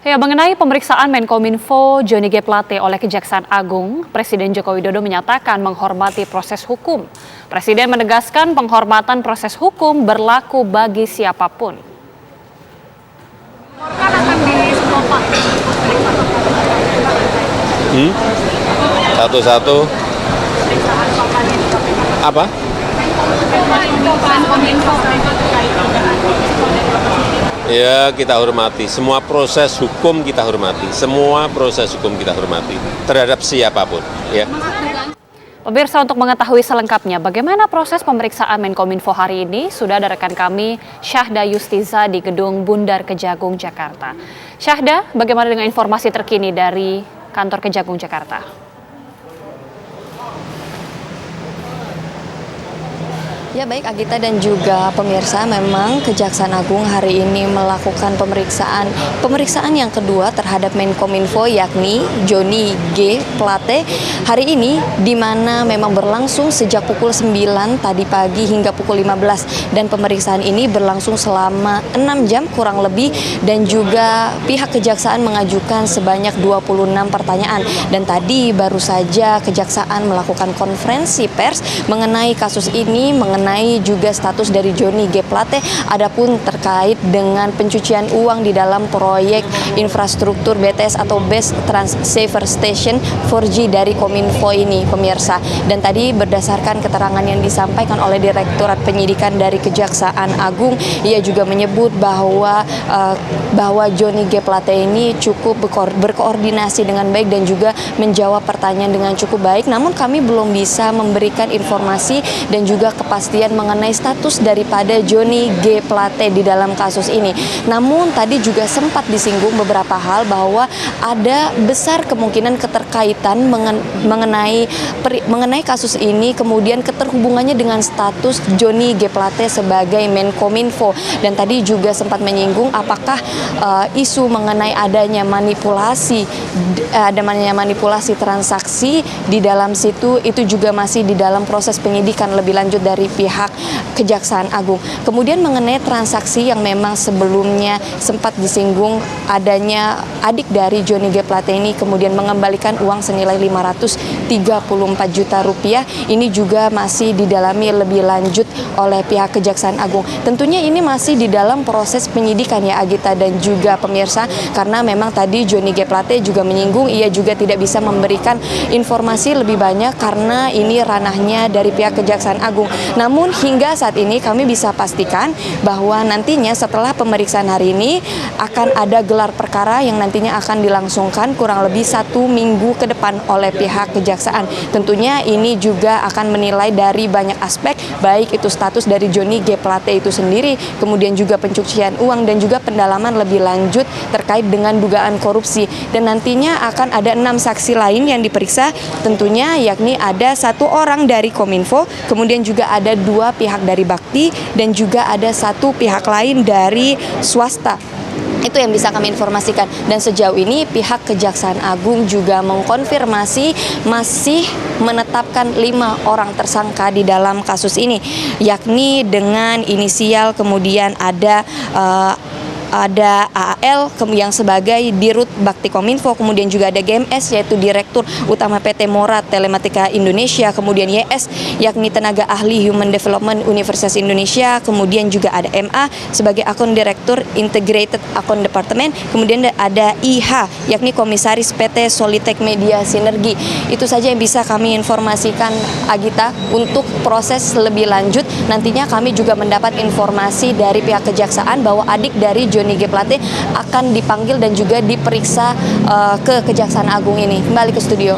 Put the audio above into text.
Ya, mengenai pemeriksaan Menkominfo Johnny G. Plate oleh Kejaksaan Agung, Presiden Joko Widodo menyatakan menghormati proses hukum. Presiden menegaskan penghormatan proses hukum berlaku bagi siapapun. Satu-satu. Apa? Ya, kita hormati. Semua proses hukum kita hormati. Semua proses hukum kita hormati. Terhadap siapapun. Ya. Pemirsa, untuk mengetahui selengkapnya bagaimana proses pemeriksaan Menkominfo hari ini, sudah ada rekan kami Syahda Yustiza di Gedung Bundar Kejagung, Jakarta. Syahda, bagaimana dengan informasi terkini dari kantor Kejagung, Jakarta? Ya baik Agita dan juga pemirsa, memang Kejaksaan Agung hari ini melakukan pemeriksaan yang kedua terhadap Menkominfo yakni Johnny G. Plate hari ini, di mana memang berlangsung sejak pukul 9 tadi pagi hingga pukul 15, dan pemeriksaan ini berlangsung selama 6 jam kurang lebih, dan juga pihak Kejaksaan mengajukan sebanyak 26 pertanyaan, dan tadi baru saja Kejaksaan melakukan konferensi pers mengenai kasus ini, mengenai juga status dari Johnny G. Plate, adapun terkait dengan pencucian uang di dalam proyek infrastruktur BTS atau Best Transceiver Station 4G dari Kominfo ini, pemirsa. Dan tadi berdasarkan keterangan yang disampaikan oleh Direktorat Penyidikan dari Kejaksaan Agung, ia juga menyebut bahwa Johnny G. Plate ini cukup berkoordinasi dengan baik dan juga menjawab pertanyaan dengan cukup baik. Namun kami belum bisa memberikan informasi dan juga kepastian mengenai status daripada Johnny G. Plate di dalam kasus ini. Namun tadi juga sempat disinggung beberapa hal bahwa ada besar kemungkinan keterkaitan mengenai kasus ini, kemudian keterhubungannya dengan status Johnny G. Plate sebagai Menkominfo. Dan tadi juga sempat menyinggung apakah isu mengenai adanya manipulasi transaksi di dalam situ, itu juga masih di dalam proses penyidikan lebih lanjut dari pihak Kejaksaan Agung. Kemudian mengenai transaksi yang memang sebelumnya sempat disinggung, adanya adik dari Johnny G. Plate ini kemudian mengembalikan uang senilai 534 juta rupiah, ini juga masih didalami lebih lanjut oleh pihak Kejaksaan Agung. Tentunya ini masih di dalam proses penyidikan ya Agita dan juga pemirsa, karena memang tadi Johnny G. Plate juga menyinggung ia juga tidak bisa memberikan informasi lebih banyak karena ini ranahnya dari pihak Kejaksaan Agung. Namun hingga saat ini kami bisa pastikan bahwa nantinya setelah pemeriksaan hari ini akan ada gelar perkara yang nantinya akan dilangsungkan kurang lebih 1 minggu ke depan oleh pihak Kejaksaan. Tentunya ini juga akan menilai dari banyak aspek, baik itu status dari Johnny G. Plate itu sendiri, kemudian juga pencucian uang dan juga pendalaman lebih lanjut terkait dengan dugaan korupsi. Dan nantinya akan ada 6 saksi lain yang diperiksa, tentunya yakni ada 1 orang dari Kominfo, kemudian juga ada 2 pihak dari Bakti, dan juga ada 1 pihak lain dari swasta. Itu yang bisa kami informasikan. Dan sejauh ini pihak Kejaksaan Agung juga mengkonfirmasi masih menetapkan 5 orang tersangka di dalam kasus ini, yakni dengan inisial, kemudian ada AAL yang sebagai Dirut Bakti Kominfo, kemudian juga ada GMS yaitu Direktur Utama PT Morat Telematika Indonesia, kemudian YS yakni Tenaga Ahli Human Development Universitas Indonesia, kemudian juga ada MA sebagai Akun Direktur Integrated Akun Departemen, kemudian ada IH yakni Komisaris PT Solitek Media Sinergi. Itu saja yang bisa kami informasikan Agita. Untuk proses lebih lanjut nantinya kami juga mendapat informasi dari pihak Kejaksaan bahwa adik dari Johnny G. Plate akan dipanggil dan juga diperiksa ke Kejaksaan Agung ini. Kembali ke studio.